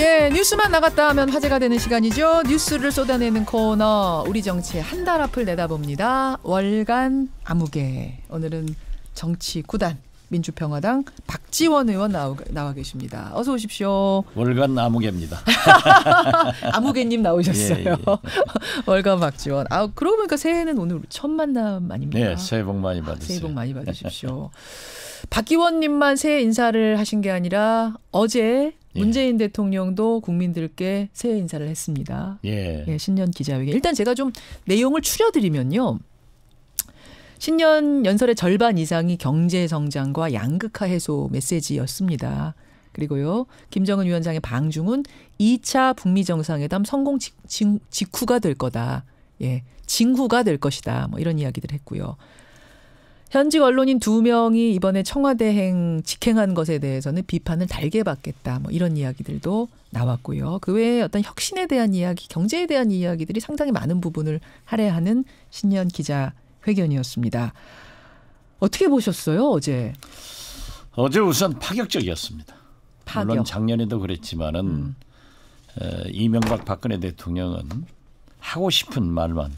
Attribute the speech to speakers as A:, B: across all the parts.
A: 예, 뉴스만 나갔다 하면 화제가 되는 시간이죠. 뉴스를 쏟아내는 코너, 우리 정치의 한 달 앞을 내다봅니다. 월간 아무개. 오늘은 정치 9단 민주평화당 박지원 의원 나와 계십니다. 어서 오십시오.
B: 월간 아무개입니다.
A: 아무개님 나오셨어요.
B: 예, 예.
A: 월간 박지원. 그러고 보니까 새해는 오늘 첫 만남 아닙니까?
B: 네, 새해 복 많이 받으세요.
A: 새해 복 많이 받으십시오. 박기원님만 새해 인사를 하신 게 아니라 어제 문재인 대통령도 국민들께 새해 인사를 했습니다.
B: 예.
A: 예, 신년 기자회견. 일단 제가 좀 내용을 추려드리면요. 신년 연설의 절반 이상이 경제 성장과 양극화 해소 메시지였습니다. 그리고요, 김정은 위원장의 방중은 2차 북미 정상회담 성공 직후가 될 거다. 예, 징후가 될 것이다. 뭐 이런 이야기들 했고요. 현직 언론인 2명이 이번에 청와대행 직행한 것에 대해서는 비판을 달게 받겠다. 뭐 이런 이야기들도 나왔고요. 그 외에 어떤 혁신에 대한 이야기, 경제에 대한 이야기들이 상당히 많은 부분을 할애하는 신년 기자회견이었습니다. 어떻게 보셨어요, 어제?
B: 어제 우선 파격적이었습니다.
A: 파격.
B: 물론 작년에도 그랬지만은 이명박 박근혜 대통령은 하고 싶은 말만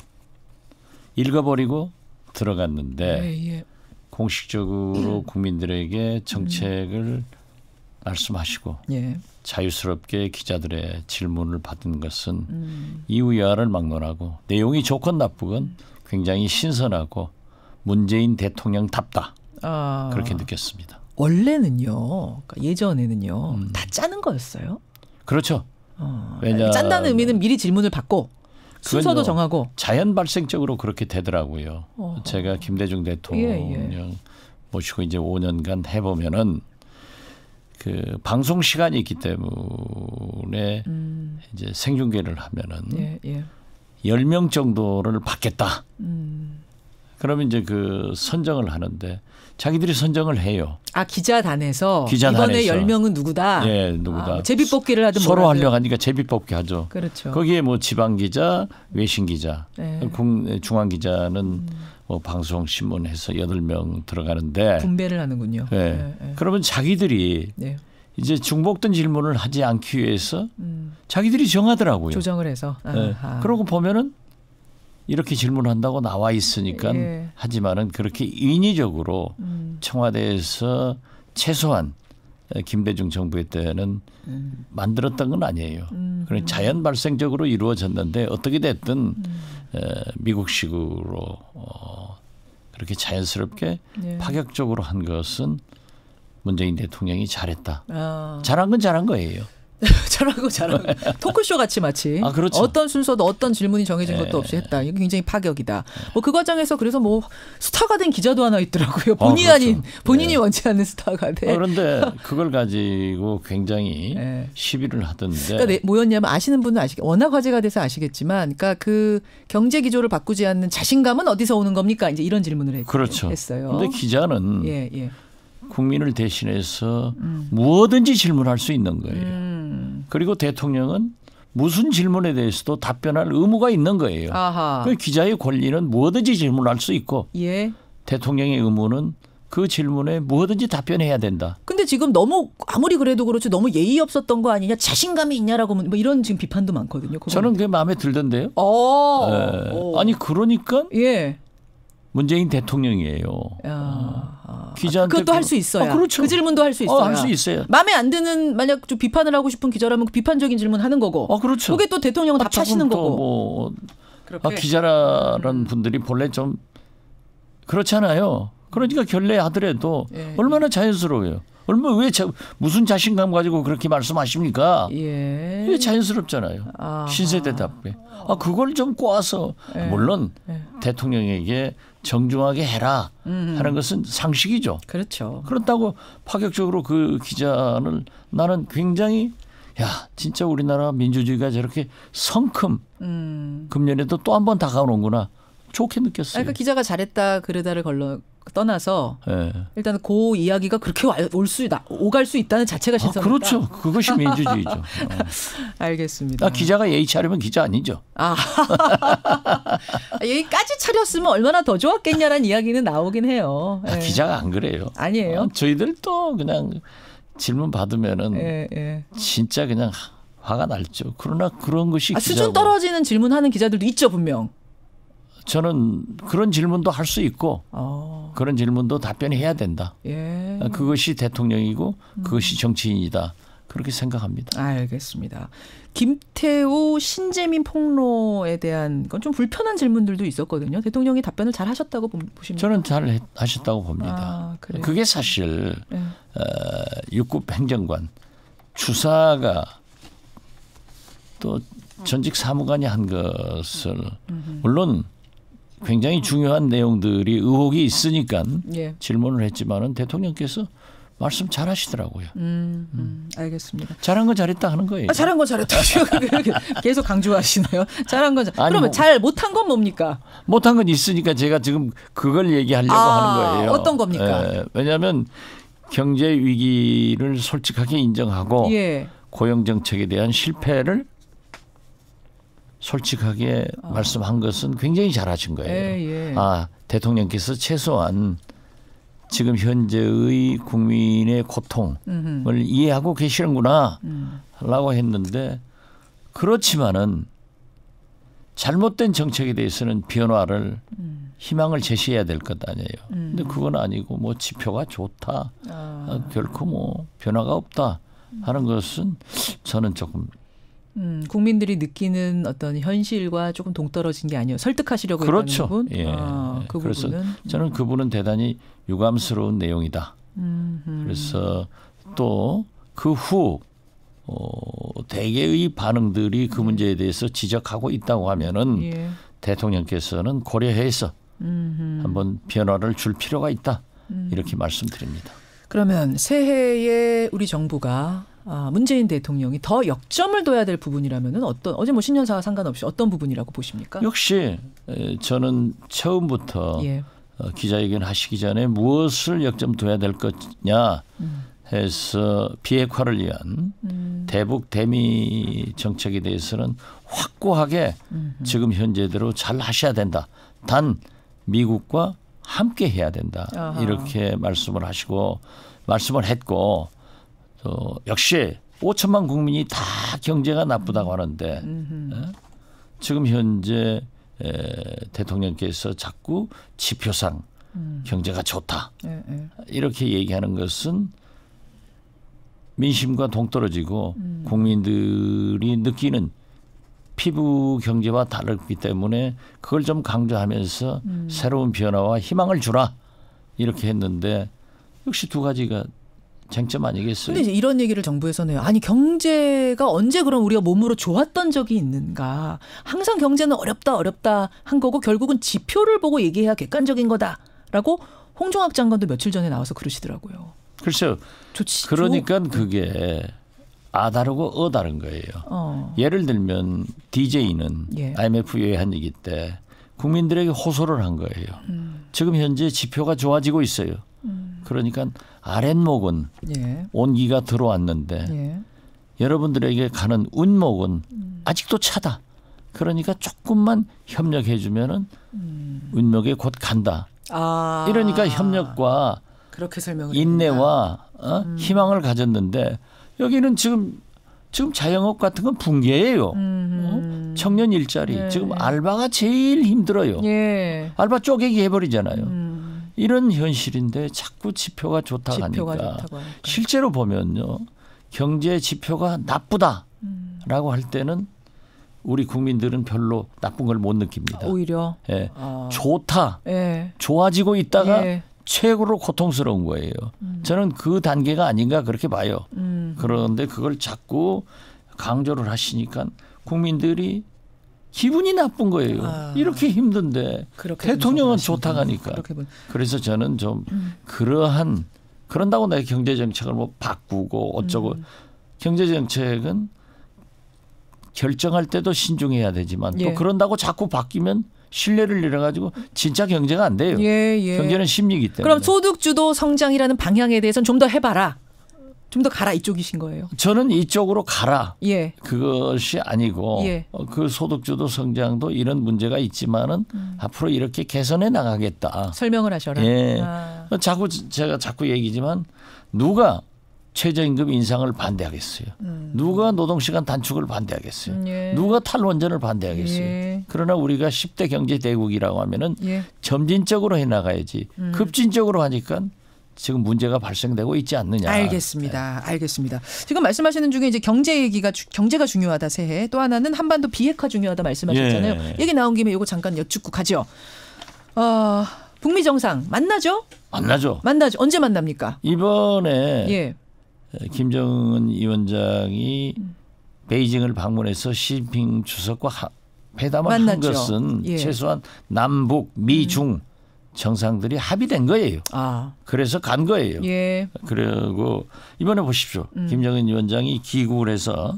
B: 읽어버리고 들어갔는데
A: 예.
B: 공식적으로 국민들에게 정책을 말씀하시고
A: 예.
B: 자유스럽게 기자들의 질문을 받은 것은 이유야를 막론하고 내용이 좋건 나쁘건 굉장히 신선하고 문재인 대통령답다. 그렇게 느꼈습니다.
A: 원래는요, 그러니까 예전에는요, 다 짜는 거였어요.
B: 그렇죠.
A: 왜냐, 짠다는 의미는 미리 질문을 받고 순서도 정하고.
B: 자연 발생적으로 그렇게 되더라고요. 제가 김대중 대통령 모시고 이제 5년간 해보면은 그 방송 시간이 있기 때문에 이제 생중계를 하면은 10명 정도를 받겠다. 그러면 이제 그 선정을 하는데 자기들이 선정을 해요.
A: 기자단에서 이번에 10명은 누구다.
B: 예, 누구다.
A: 제비뽑기를 하든
B: 서로 하려고 하니까 제비뽑기 하죠.
A: 그렇죠.
B: 거기에 뭐 지방 기자, 외신 기자, 중앙 기자는 뭐 방송 신문해서 8명 들어가는데
A: 분배를 하는군요.
B: 그러면 자기들이 이제 중복된 질문을 하지 않기 위해서 자기들이 정하더라고요.
A: 조정을 해서.
B: 그러고 보면은 이렇게 질문한다고 나와 있으니까 하지만은 그렇게 인위적으로 청와대에서 최소한 김대중 정부의 때는 만들었던 건 아니에요. 그러니까 자연 발생적으로 이루어졌는데 어떻게 됐든 미국식으로 그렇게 자연스럽게 파격적으로 한 것은 문재인 대통령이 잘했다. 잘한 건 잘한 거예요.
A: 잘하고 토크쇼 같이 마치
B: 그렇죠.
A: 어떤 순서도 어떤 질문이 정해진 것도 없이 했다. 이게 굉장히 파격이다. 뭐 그 과정에서 그래서 뭐 스타가 된 기자도 하나 있더라고요. 본의 아닌 본인이 원치 않는 스타가 돼.
B: 그런데 그걸 가지고 굉장히 시비를 하던데.
A: 그러니까 뭐였냐면 아시는 분은 워낙 화제가 돼서 아시겠지만, 그러니까 그 경제 기조를 바꾸지 않는 자신감은 어디서 오는 겁니까? 이제 이런 질문을 했어요.
B: 그런데 기자는 국민을 대신해서 무엇든지 질문할 수 있는 거예요. 그리고 대통령은 무슨 질문에 대해서도 답변할 의무가 있는 거예요. 그 기자의 권리는 무엇든지 질문할 수 있고 대통령의 의무는 그 질문에 무엇든지 답변해야 된다. 근데
A: 지금 너무 아무리 그래도 그렇지 너무 예의 없었던 거 아니냐, 자신감이 있냐라고 뭐 이런 지금 비판도 많거든요.
B: 저는 그게 마음에 들던데요. 아니 그러니까 문재인 대통령이에요. 기자한테
A: 그것도 할 수 있어요.
B: 그렇죠.
A: 그 질문도 할 수 있어요.
B: 할 수 있어요.
A: 마음에 안 드는, 만약 좀 비판을 하고 싶은 기자라면 비판적인 질문 하는 거고.
B: 그렇죠.
A: 그게 또 대통령은 답하시는 거고.
B: 기자라는 분들이 본래 좀 그렇잖아요. 그러니까 결례하더라도 얼마나 자연스러워요. 무슨 자신감 가지고 그렇게 말씀하십니까? 왜 자연스럽잖아요. 신세대답게. 그걸 좀 꼬아서 물론 대통령에게 정중하게 해라 하는 것은 상식이죠.
A: 그렇죠.
B: 그렇다고 파격적으로 그 기자는 나는 굉장히 진짜 우리나라 민주주의가 저렇게 성큼 금년에도 또 한 번 다가오는구나. 좋게 느꼈어요.
A: 그러니까 기자가 잘했다 그러다를 떠나서 일단 그 이야기가 그렇게 오갈 수 있다는 자체가 신선하다.
B: 그렇죠. 그것이 민주주의죠.
A: 알겠습니다.
B: 기자가 예의 차리면 기자 아니죠.
A: 예의까지 차렸으면 얼마나 더 좋았겠냐라는 이야기는 나오긴 해요.
B: 기자가 안 그래요.
A: 아니에요.
B: 저희들 또 그냥 질문 받으면은 진짜 그냥 화가 날죠. 그러나 그런 것이
A: 수준 떨어지는 질문하는 기자들도 있죠, 분명.
B: 저는 그런 질문도 할 수 있고 그런 질문도 답변해야 된다.
A: 예.
B: 그것이 대통령이고 그것이 정치인이다. 그렇게 생각합니다.
A: 알겠습니다. 김태우 신재민 폭로에 대한 건 좀 불편한 질문들도 있었거든요. 대통령이 답변을 잘 하셨다고 보십니까?
B: 저는 잘 하셨다고 봅니다. 그게 사실 육급 행정관 추사가 또 전직 사무관이 한 것을 물론 굉장히 중요한 내용들이 의혹이 있으니까
A: 예.
B: 질문을 했지만은 대통령께서 말씀 잘 하시더라고요.
A: 알겠습니다.
B: 잘한 건 잘했다 하는 거예요.
A: 잘한 건 잘했다. 계속 강조하시나요? 잘한 건 그러면 잘 못한 건 뭡니까?
B: 못한 건 있으니까 제가 지금 그걸 얘기하려고 하는 거예요.
A: 어떤 겁니까?
B: 왜냐하면 경제 위기를 솔직하게 인정하고
A: 예.
B: 고용 정책에 대한 실패를 솔직하게 말씀한 것은 굉장히 잘하신 거예요.
A: 예.
B: 대통령께서 최소한 지금 현재의 국민의 고통을 이해하고 계시는구나 라고 했는데 그렇지만은 잘못된 정책에 대해서는 변화를 희망을 제시해야 될 것 아니에요. 근데 그건 아니고 뭐 지표가 좋다. 결코 뭐 변화가 없다 하는 것은 저는 조금
A: 국민들이 느끼는 어떤 현실과 조금 동떨어진 게 아니에요. 설득하시려고
B: 그렇죠.
A: 했던 부분.
B: 예.
A: 그
B: 그래서
A: 부분은
B: 저는 그분은 대단히 유감스러운 내용이다. 그래서 또 그 후 대개의 반응들이 그 문제에 대해서 지적하고 있다고 하면은
A: 예.
B: 대통령께서는 고려해서 한번 변화를 줄 필요가 있다. 이렇게 말씀드립니다.
A: 그러면 새해에 우리 정부가 문재인 대통령이 더 역점을 둬야 될 부분이라면은 어제 뭐 신년사와 상관없이 어떤 부분이라고 보십니까?
B: 역시 저는 처음부터
A: 예.
B: 기자회견 하시기 전에 무엇을 역점 둬야 될 거냐 해서 비핵화를 위한 대북 대미 정책에 대해서는 확고하게 지금 현재대로 잘 하셔야 된다. 단 미국과 함께 해야 된다.
A: 아하.
B: 이렇게 말씀을 했고 또 역시 5천만 국민이 다 경제가 나쁘다고 하는데 지금 현재 대통령께서 자꾸 지표상 경제가 좋다. 이렇게 얘기하는 것은 민심과 동떨어지고 국민들이 느끼는 피부 경제와 다르기 때문에 그걸 좀 강조하면서 새로운 변화와 희망을 주라 이렇게 했는데 역시 두 가지가 쟁점 아니겠어요?
A: 근데 이제 이런 얘기를 정부에서는 아니 경제가 언제 그럼 우리가 몸으로 좋았던 적이 있는가? 항상 경제는 어렵다 한 거고 결국은 지표를 보고 얘기해야 객관적인 거다라고 홍종학 장관도 며칠 전에 나와서 그러시더라고요.
B: 글쎄요. 그러니까 그게 다르고 다른 거예요. 예를 들면 DJ는
A: 예.
B: IMF 예한 얘기 때 국민들에게 호소를 한 거예요. 지금 현재 지표가 좋아지고 있어요. 그러니까 아랫목은
A: 예.
B: 온기가 들어왔는데
A: 예.
B: 여러분들에게 가는 윗목은 아직도 차다. 그러니까 조금만 협력해 주면은 윗목에 곧 간다. 이러니까 협력과
A: 그렇게 설명을
B: 인내와 희망을 가졌는데 여기는 지금 자영업 같은 건 붕괴예요. 청년 일자리.
A: 네.
B: 지금 알바가 제일 힘들어요.
A: 예.
B: 알바 쪼개기 해버리잖아요. 이런 현실인데 자꾸 지표가 좋다고 하니까 실제로 보면요. 경제 지표가 나쁘다라고 할 때는 우리 국민들은 별로 나쁜 걸 못 느낍니다.
A: 오히려.
B: 예. 좋다.
A: 예.
B: 좋아지고 있다가
A: 예.
B: 최고로 고통스러운 거예요. 저는 그 단계가 아닌가 그렇게 봐요. 그런데 그걸 자꾸 강조를 하시니까 국민들이 기분이 나쁜 거예요. 이렇게 힘든데 대통령은 좋다고 하니까. 그래서 저는 좀 그런다고 내가 경제정책을 뭐 바꾸고 어쩌고 경제정책은 결정할 때도 신중해야 되지만 또 그런다고 자꾸 바뀌면 신뢰를 잃어가지고 진짜 경제가 안 돼요. 경제는 심리이기 때문에.
A: 그럼 소득주도 성장이라는 방향에 대해서는 좀 더 해봐라. 좀 더 가라 이쪽이신 거예요.
B: 저는 이쪽으로 가라.
A: 예. 그것이
B: 아니고 그 소득주도 성장도 이런 문제가 있지만은 앞으로 이렇게 개선해 나가겠다.
A: 설명을 하셔라.
B: 예. 제가 자꾸 얘기지만 누가 최저임금 인상을 반대하겠어요. 누가 노동시간 단축을 반대하겠어요.
A: 예.
B: 누가 탈원전을 반대하겠어요. 예. 그러나 우리가 10대 경제 대국이라고 하면은
A: 예.
B: 점진적으로 해나가야지 급진적으로 하니까 지금 문제가 발생되고 있지 않느냐.
A: 알겠습니다. 알겠습니다. 지금 말씀하시는 중에 이제 경제가 중요하다 새해, 또 하나는 한반도 비핵화 중요하다 말씀하셨잖아요.
B: 예.
A: 얘기 나온 김에 이거 잠깐 여쭙고 가죠. 북미 정상 만나죠?
B: 만나죠.
A: 언제 만납니까?
B: 이번에
A: 예.
B: 김정은 위원장이 베이징을 방문해서 시진핑 주석과 회담을
A: 만났죠.
B: 한 것은
A: 예.
B: 최소한 남북, 미중 정상들이 합의된 거예요. 그래서 간 거예요.
A: 예.
B: 그리고 이번에 보십시오. 김정은 위원장이 귀국을 해서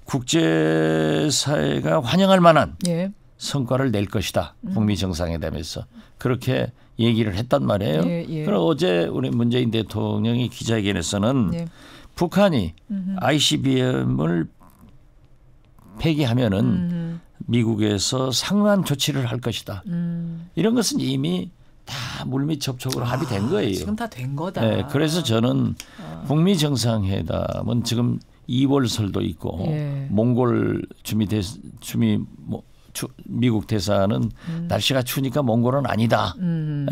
B: 국제사회가 환영할 만한
A: 예.
B: 성과를 낼 것이다. 북미 정상회담에서. 그렇게 얘기를 했단 말이에요.
A: 예, 예.
B: 그리고 어제 우리 문재인 대통령이 기자회견에서는
A: 예.
B: 북한이 ICBM을 폐기하면은 미국에서 상응한 조치를 할 것이다. 이런 것은 이미 다 물밑 접촉으로 합의된 거예요.
A: 지금 다 된 거다.
B: 네, 그래서 저는 북미 정상회담은 지금 2월설도 있고
A: 예.
B: 몽골 미국 대사는 날씨가 추우니까 몽골은 아니다.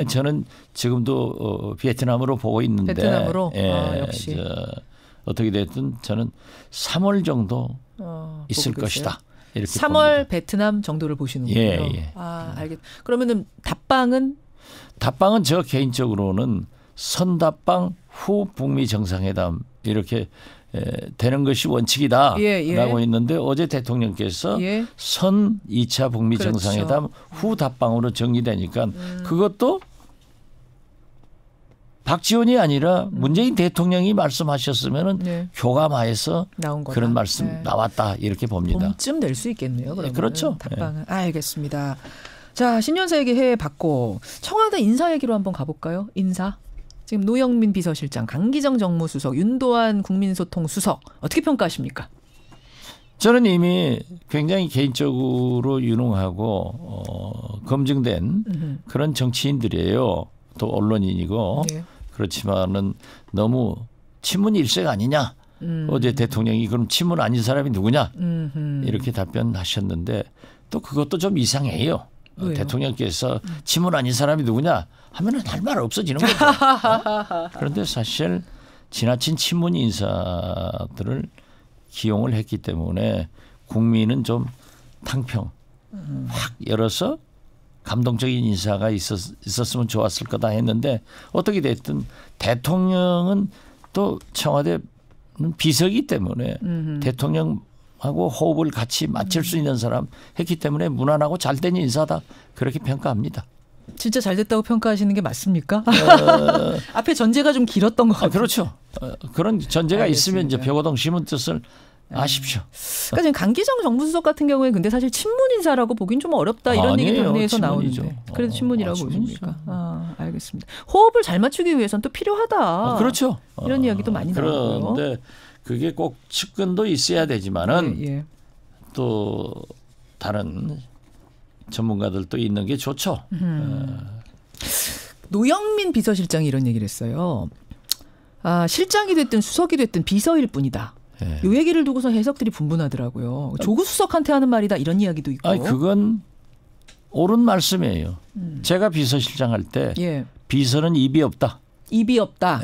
B: 저는 지금도 베트남으로 보고 있는데
A: 베트남으로?
B: 예,
A: 역시.
B: 어떻게 됐든 저는 3월 정도 있을 것이다. 이렇게
A: 3월
B: 봅니다.
A: 베트남 정도를 보시는군요.
B: 예.
A: 알겠. 그러면은 답방은
B: 저 개인적으로는 선답방 후 북미 정상회담 이렇게 되는 것이 원칙이다라고 했는데 어제 대통령께서 선 2차 북미
A: 그렇죠.
B: 정상회담 후 답방으로 정리되니까 그것도 박지원이 아니라 문재인 대통령이 말씀하셨으면은 교감하에서
A: 나온 거다.
B: 그런 말씀 나왔다 이렇게 봅니다.
A: 봄쯤 될 수 있겠네요. 그러면
B: 그렇죠.
A: 답방은 알겠습니다. 자, 신년사 얘기 해 봤고 청와대 인사 얘기로 한번 가볼까요? 인사. 지금 노영민 비서실장, 강기정 정무수석, 윤도한 국민소통수석 어떻게 평가하십니까?
B: 저는 이미 굉장히 개인적으로 유능하고 검증된 그런 정치인들이에요. 또 언론인이고 그렇지만은 너무 친문 일색 아니냐. 어제 대통령이 그럼 친문 아닌 사람이 누구냐 이렇게 답변하셨는데 또 그것도 좀 이상해요.
A: 왜요?
B: 대통령께서 친문 아닌 사람이 누구냐 하면은 할 말 없어지는 거죠. 그런데 사실 지나친 친문 인사들을 기용을 했기 때문에 국민은 좀 탕평 확 열어서 감동적인 인사가 있었으면 좋았을 거다 했는데 어떻게 됐든 대통령은 또 청와대 비서이기 때문에 대통령하고 호흡을 같이 맞출 수 있는 사람 했기 때문에 무난하고 잘된 인사다 그렇게 평가합니다.
A: 진짜 잘 됐다고 평가하시는 게 맞습니까? 앞에 전제가 좀 길었던 것 같아요.
B: 그렇죠. 그런 전제가 알겠습니다. 있으면 이제 벽오동 심은 뜻을 아십시오.
A: 그러니까 지금 강기정 정무수석 같은 경우에 근데 사실 친문 인사라고 보긴 좀 어렵다 이런 얘기 동네에서 나오는데 그래도 친문이라고 보십니까? 알겠습니다. 호흡을 잘 맞추기 위해서는 또 필요하다.
B: 그렇죠.
A: 이런 이야기도 많이 나오고요.
B: 그런데 그게 꼭 측근도 있어야 되지만은 또 다른 전문가들도 있는 게 좋죠.
A: 노영민 비서실장이 이런 얘기를 했어요. 실장이 됐든 수석이 됐든 비서일 뿐이다. 이 얘기를 두고서 해석들이 분분하더라고요. 조국 수석한테 하는 말이다 이런 이야기도 있고.
B: 그건 옳은 말씀이에요. 제가 비서실장 할 때 비서는 입이 없다.
A: 입이 없다.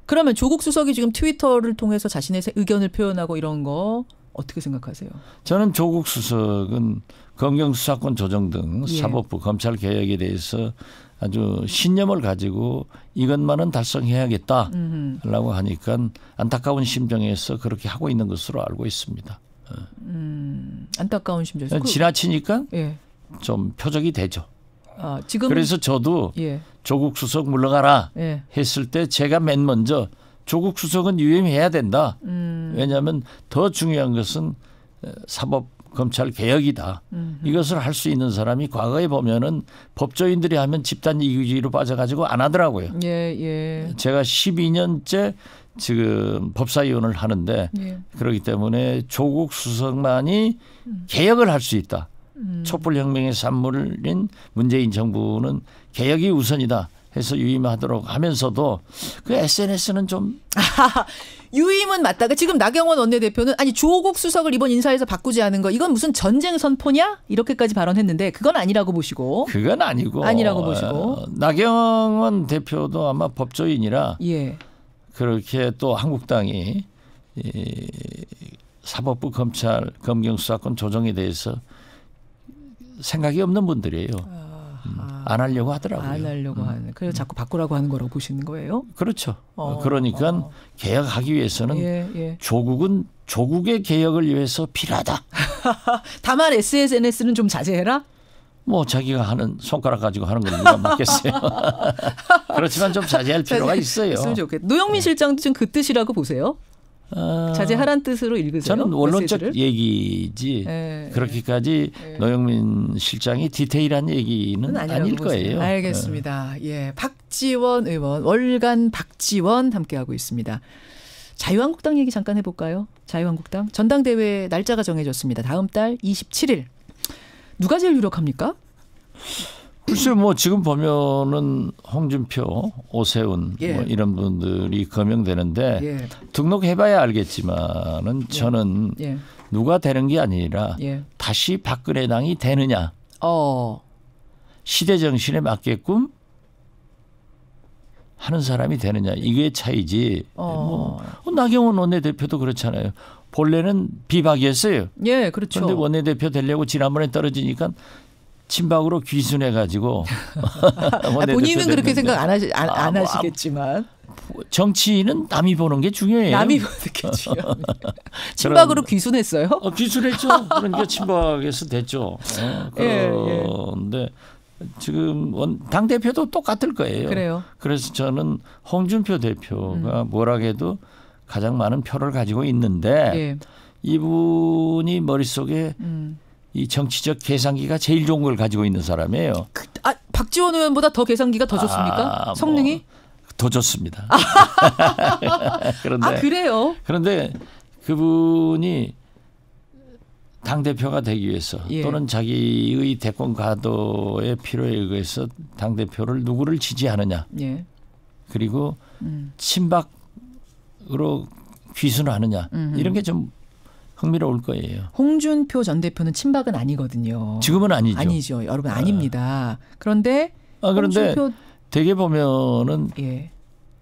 A: 그러면 조국 수석이 지금 트위터를 통해서 자신의 의견을 표현하고 이런 거 어떻게 생각하세요?
B: 저는 조국 수석은 검경수사권 조정 등 사법부 검찰개혁에 대해서 아주 신념을 가지고 이것만은 달성해야겠다라고 하니까 안타까운 심정에서 그렇게 하고 있는 것으로 알고 있습니다.
A: 안타까운 심정에서.
B: 지나치니까 좀 표적이 되죠.
A: 지금
B: 그래서 저도 조국 수석 물러가라 했을 때 제가 맨 먼저 조국 수석은 유임해야 된다. 왜냐하면 더 중요한 것은 사법 검찰 개혁이다. 이것을 할 수 있는 사람이 과거에 보면은 법조인들이 하면 집단 이기주의로 빠져가지고 안 하더라고요. 제가 12년째 지금 법사위원을 하는데 그렇기 때문에 조국 수석만이 개혁을 할 수 있다. 촛불혁명의 산물인 문재인 정부는 개혁이 우선이다. 해서 유임하도록 하면서도 그 SNS는 좀
A: 유임은 맞다가 지금 나경원 원내대표는 아니 조국 수석을 이번 인사에서 바꾸지 않은 거 이건 무슨 전쟁 선포냐 이렇게까지 발언했는데 그건 아니라고 보시고
B: 그건 아니라고
A: 보시고
B: 나경원 대표도 아마 법조인이라
A: 예.
B: 그렇게 또 한국당이 이 사법부 검찰 검경 수사권 조정에 대해서 생각이 없는 분들이에요. 안 하려고 하더라고요.
A: 안 하려고 하는. 그래서 자꾸 바꾸라고 하는 거라고 보시는 거예요?
B: 그렇죠. 그러니까 개혁하기 위해서는 조국의 개혁을 위해서 필요하다.
A: 다만 SNS는 좀 자제해라?
B: 뭐 자기가 하는 손가락 가지고 하는 걸 누가 맡겠어요. 그렇지만 좀 자제할 필요가 있어요.
A: 노영민 실장도 좀 그 뜻이라고 보세요? 자제하란 뜻으로 읽으세요?
B: 저는 원론적
A: 메시지를?
B: 얘기지 그렇게까지 노영민 실장이 디테일한 얘기는 아닐 거예요.
A: 알겠습니다. 예, 박지원 의원, 월간 박지원 함께하고 있습니다. 자유한국당 얘기 잠깐 해볼까요? 자유한국당 전당대회 날짜가 정해졌습니다. 다음 달 27일. 누가 제일 유력합니까?
B: 글쎄요, 뭐 지금 보면은 홍준표, 오세훈 뭐 이런 분들이 거명되는데 등록해봐야 알겠지만은 저는 누가 되는 게 아니라 다시 박근혜당이 되느냐, 시대 정신에 맞게끔 하는 사람이 되느냐 이게 차이지. 뭐 나경원 원내대표도 그렇잖아요. 본래는 비박이었어요.
A: 예, 그렇죠.
B: 그런데 원내대표 되려고 지난번에 떨어지니까. 친박으로 귀순해가지고
A: 본인은 그렇게 생각 안 하시겠지만
B: 정치는 남이 보는 게 중요해요.
A: 남이 보는 게 중요합니다. 친박으로 귀순했어요?
B: 귀순했죠. 그러니까 친박에서 됐죠. 그런데 지금 당 대표도 똑같을 거예요.
A: 그래요.
B: 그래서 저는 홍준표 대표가 뭐라해도 가장 많은 표를 가지고 있는데 이분이 머릿속에 이 정치적 계산기가 제일 좋은 걸 가지고 있는 사람이에요.
A: 박지원 의원보다 더 계산기가 더 좋습니까? 성능이?
B: 뭐 더 좋습니다.
A: 그런데 그래요?
B: 그런데 그분이 당대표가 되기 위해서 또는 자기의 대권 가도의 필요에 의해서 당대표를 누구를 지지하느냐. 그리고 친박으로 귀순하느냐. 이런 게 좀 흥미로울 거예요.
A: 홍준표 전 대표는 친박은 아니거든요.
B: 지금은 아니죠.
A: 아니죠. 여러분 아닙니다. 그런데
B: 홍준표 되게 보면은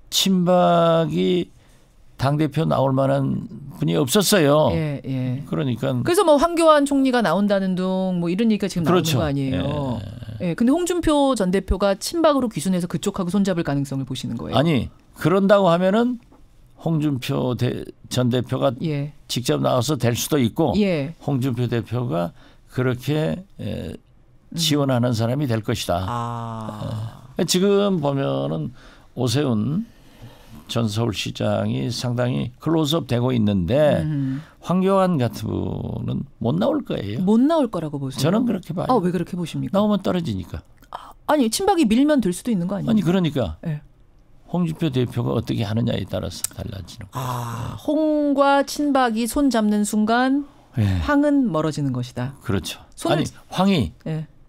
B: 친박이 당대표 나올 만한 분이 없었어요. 그러니까
A: 그래서 뭐 황교안 총리가 나온다는 둥 뭐 이런 얘기가 지금 나오는 거 아니에요. 근데 홍준표 전 대표가 친박으로 귀순해서 그쪽하고 손잡을 가능성을 보시는 거예요.
B: 아니 그런다고 하면은 홍준표 전 대표가 직접 나와서 될 수도 있고 홍준표 대표가 그렇게 지원하는 사람이 될 것이다. 지금 보면은 오세훈 전 서울시장이 상당히 클로즈업 되고 있는데 황교안 같은 분은 못 나올 거예요.
A: 못 나올 거라고 보세요?
B: 저는 그렇게 봐요.
A: 왜 그렇게 보십니까?
B: 나오면 떨어지니까.
A: 아니 친박이 밀면 될 수도 있는 거 아니에요?
B: 아니 그러니까. 홍준표 대표가 어떻게 하느냐에 따라서 달라지는 거예요.
A: 홍과 친박이 손 잡는 순간 황은 멀어지는 것이다.
B: 그렇죠. 아니 황이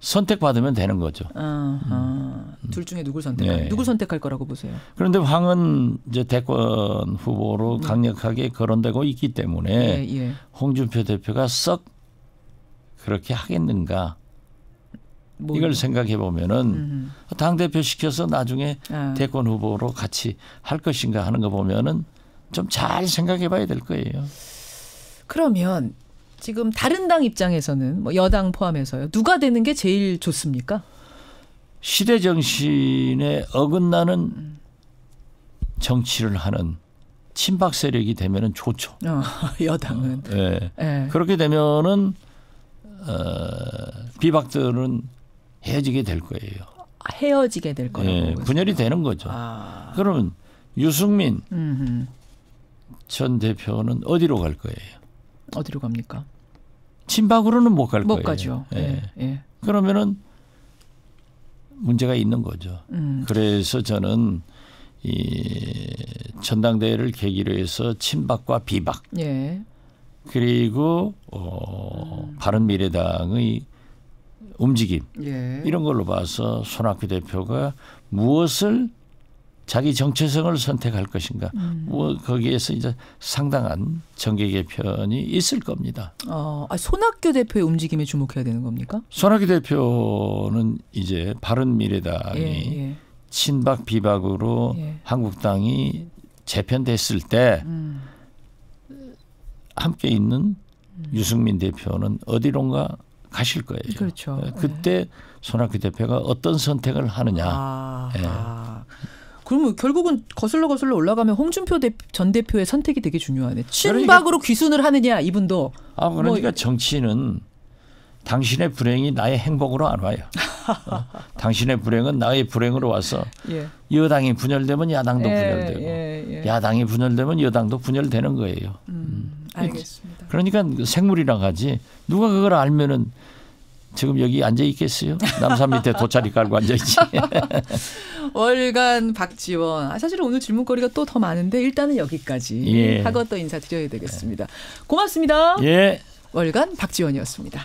B: 선택받으면 되는 거죠.
A: 둘 중에 누굴 선택할 거라고 보세요?
B: 그런데 황은 이제 대권 후보로 강력하게 거론되고 있기 때문에 홍준표 대표가 썩 그렇게 하겠는가? 이걸 생각해 보면은 당 대표 시켜서 나중에 대권 후보로 같이 할 것인가 하는 거 보면은 좀 잘 생각해 봐야 될 거예요.
A: 그러면 지금 다른 당 입장에서는 뭐 여당 포함해서요. 누가 되는 게 제일 좋습니까?
B: 시대 정신에 어긋나는 정치를 하는 친박 세력이 되면은 좋죠.
A: 여당은.
B: 그렇게 되면은 비박들은 헤어지게 될 거예요.
A: 헤어지게 될 거라고.
B: 분열이 되는 거죠. 그러면 유승민 전 대표는 어디로 갈 거예요?
A: 어디로 갑니까?
B: 친박으로는 못 갈 거예요.
A: 못 가죠.
B: 그러면은 문제가 있는 거죠. 그래서 저는 이 전당대회를 계기로 해서 친박과 비박 그리고 바른미래당의 움직임 이런 걸로 봐서 손학규 대표가 무엇을 자기 정체성을 선택할 것인가. 뭐 거기에서 이제 상당한 정계 개편이 있을 겁니다.
A: 손학규 대표의 움직임에 주목해야 되는 겁니까?
B: 손학규 대표는 이제 바른미래당이 친박 비박으로 한국당이 재편됐을 때 함께 있는 유승민 대표는 어디론가 가실 거예요.
A: 그렇죠.
B: 그때 손학규 대표가 어떤 선택을 하느냐.
A: 그러면 결국은 거슬러 올라가면 홍준표 전 대표의 선택이 되게 중요하네. 친박으로 귀순을 하느냐 이분도.
B: 그러니까 정치는 당신의 불행이 나의 행복으로 안 와요. 당신의 불행은 나의 불행으로 와서 여당이 분열되면 야당도 분열되고 야당이 분열되면 여당도 분열되는 거예요.
A: 알겠습니다.
B: 그러니까 생물이랑 하지 누가 그걸 알면은 지금 여기 앉아 있겠어요? 남산 밑에 돗자리 깔고 앉아 있지.
A: 월간 박지원. 사실은 오늘 질문거리가 또 더 많은데 일단은 여기까지 하고 또 인사드려야 되겠습니다. 고맙습니다. 월간 박지원이었습니다.